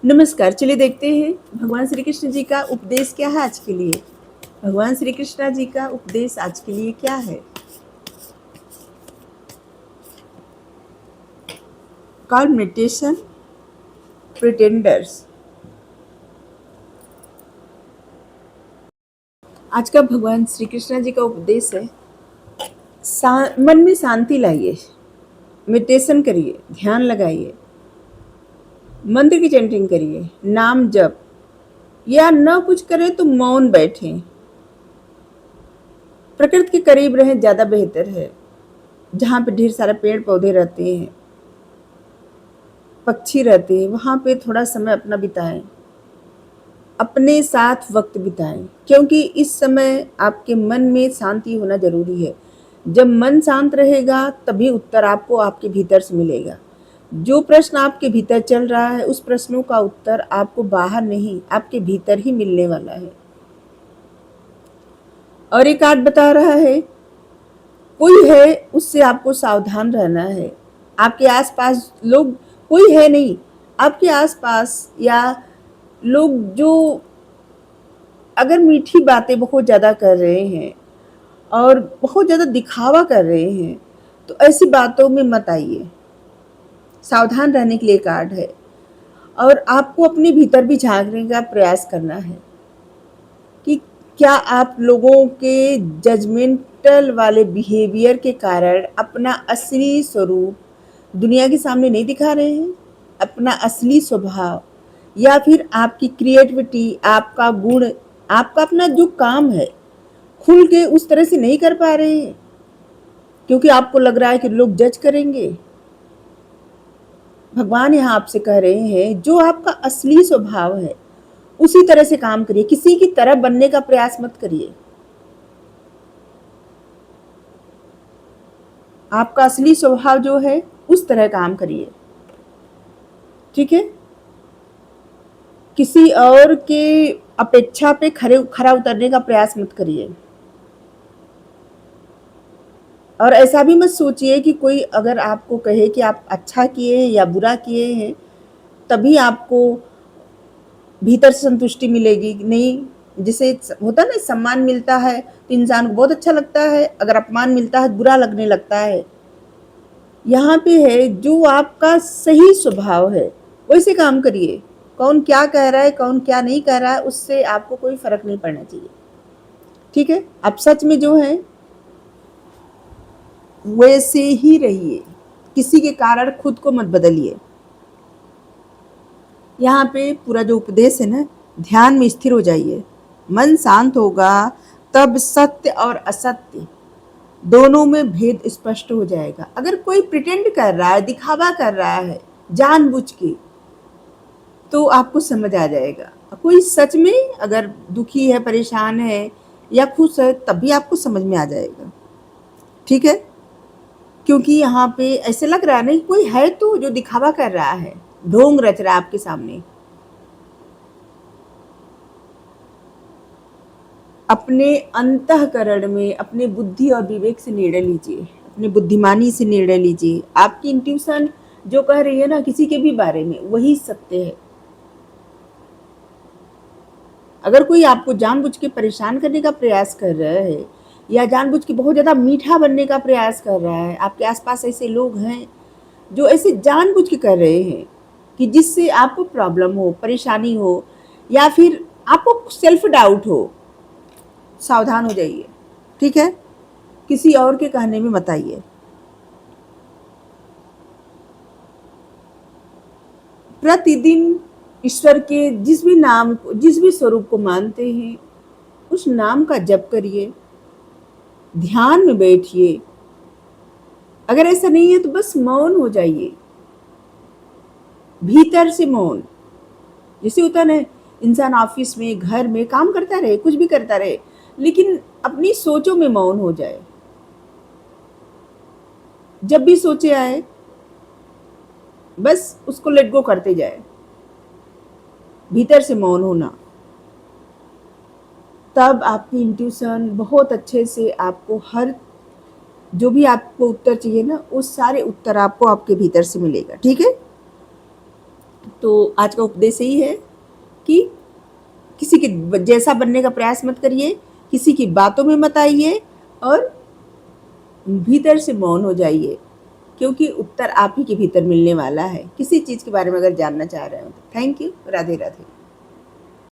नमस्कार। चलिए देखते हैं भगवान श्री कृष्ण जी का उपदेश क्या है आज के लिए। भगवान श्री कृष्ण जी का उपदेश आज के लिए क्या है। Call meditation pretenders. आज का भगवान श्री कृष्ण जी का उपदेश है, मन में शांति लाइए, मेडिटेशन करिए, ध्यान लगाइए, मंत्र की चैंटिंग करिए, नाम जप, या न कुछ करें तो मौन बैठें, प्रकृति के करीब रहें, ज़्यादा बेहतर है। जहाँ पे ढेर सारे पेड़ पौधे रहते हैं, पक्षी रहते हैं, वहाँ पे थोड़ा समय अपना बिताएं, अपने साथ वक्त बिताएं, क्योंकि इस समय आपके मन में शांति होना जरूरी है। जब मन शांत रहेगा तभी उत्तर आपको आपके भीतर से मिलेगा। जो प्रश्न आपके भीतर चल रहा है उस प्रश्नों का उत्तर आपको बाहर नहीं, आपके भीतर ही मिलने वाला है। और एक आर्ट बता रहा है, कोई है उससे आपको सावधान रहना है। आपके आसपास लोग, कोई है नहीं आपके आसपास, या लोग जो अगर मीठी बातें बहुत ज़्यादा कर रहे हैं और बहुत ज़्यादा दिखावा कर रहे हैं तो ऐसी बातों में मत आइए। सावधान रहने के लिए कार्ड है। और आपको अपने भीतर भी झांकने का प्रयास करना है कि क्या आप लोगों के जजमेंटल वाले बिहेवियर के कारण अपना असली स्वरूप दुनिया के सामने नहीं दिखा रहे हैं। अपना असली स्वभाव या फिर आपकी क्रिएटिविटी, आपका गुण, आपका अपना जो काम है खुल के उस तरह से नहीं कर पा रहे हैं, क्योंकि आपको लग रहा है कि लोग जज करेंगे। भगवान यहाँ आपसे कह रहे हैं, जो आपका असली स्वभाव है उसी तरह से काम करिए, किसी की तरह बनने का प्रयास मत करिए। आपका असली स्वभाव जो है उस तरह काम करिए, ठीक है। किसी और के अपेक्षा पे खरा उतरने का प्रयास मत करिए। और ऐसा भी मत सोचिए कि कोई अगर आपको कहे कि आप अच्छा किए हैं या बुरा किए हैं तभी आपको भीतर से संतुष्टि मिलेगी। नहीं, जिसे होता ना सम्मान मिलता है तो इंसान को बहुत अच्छा लगता है, अगर अपमान मिलता है बुरा लगने लगता है। यहाँ पे है जो आपका सही स्वभाव है वैसे काम करिए। कौन क्या कह रहा है, कौन क्या नहीं कह रहा है, उससे आपको कोई फर्क नहीं पड़ना चाहिए, ठीक है। आप सच में जो है वैसे ही रहिए, किसी के कारण खुद को मत बदलिए। यहाँ पे पूरा जो उपदेश है ना, ध्यान में स्थिर हो जाइए। मन शांत होगा तब सत्य और असत्य दोनों में भेद स्पष्ट हो जाएगा। अगर कोई प्रिटेंड कर रहा है, दिखावा कर रहा है जानबूझ के, तो आपको समझ आ जाएगा। कोई सच में अगर दुखी है, परेशान है या खुश है, तब भी आपको समझ में आ जाएगा, ठीक है। क्योंकि यहाँ पे ऐसे लग रहा है नहीं, कोई है तो जो दिखावा कर रहा है, ढोंग रच रहा है आपके सामने। अपने अंतःकरण में अपने बुद्धि और विवेक से निर्णय लीजिए, अपने बुद्धिमानी से निर्णय लीजिए। आपकी इंट्यूशन जो कह रही है ना किसी के भी बारे में, वही सत्य है। अगर कोई आपको जानबूझ के परेशान करने का प्रयास कर रहा है या जानबूझ के बहुत ज़्यादा मीठा बनने का प्रयास कर रहा है, आपके आसपास ऐसे लोग हैं जो ऐसे जानबूझ के कर रहे हैं कि जिससे आपको प्रॉब्लम हो, परेशानी हो, या फिर आपको सेल्फ डाउट हो, सावधान हो जाइए, ठीक है। किसी और के कहने में मत आइए। प्रतिदिन ईश्वर के जिस भी नाम को, जिस भी स्वरूप को मानते हैं, उस नाम का जप करिए, ध्यान में बैठिए। अगर ऐसा नहीं है तो बस मौन हो जाइए, भीतर से मौन। जैसे होता है ना, इंसान ऑफिस में, घर में काम करता रहे, कुछ भी करता रहे, लेकिन अपनी सोचों में मौन हो जाए। जब भी सोचे आए बस उसको लेट गो करते जाए, भीतर से मौन होना। तब आपकी इंट्यूशन बहुत अच्छे से आपको हर जो भी आपको उत्तर चाहिए ना, उस सारे उत्तर आपको आपके भीतर से मिलेगा, ठीक है। तो आज का उपदेश यही है कि किसी के जैसा बनने का प्रयास मत करिए, किसी की बातों में मत आइए और भीतर से मौन हो जाइए, क्योंकि उत्तर आप ही के भीतर मिलने वाला है किसी चीज़ के बारे में अगर जानना चाह रहे हो तो। Thank you. राधे राधे।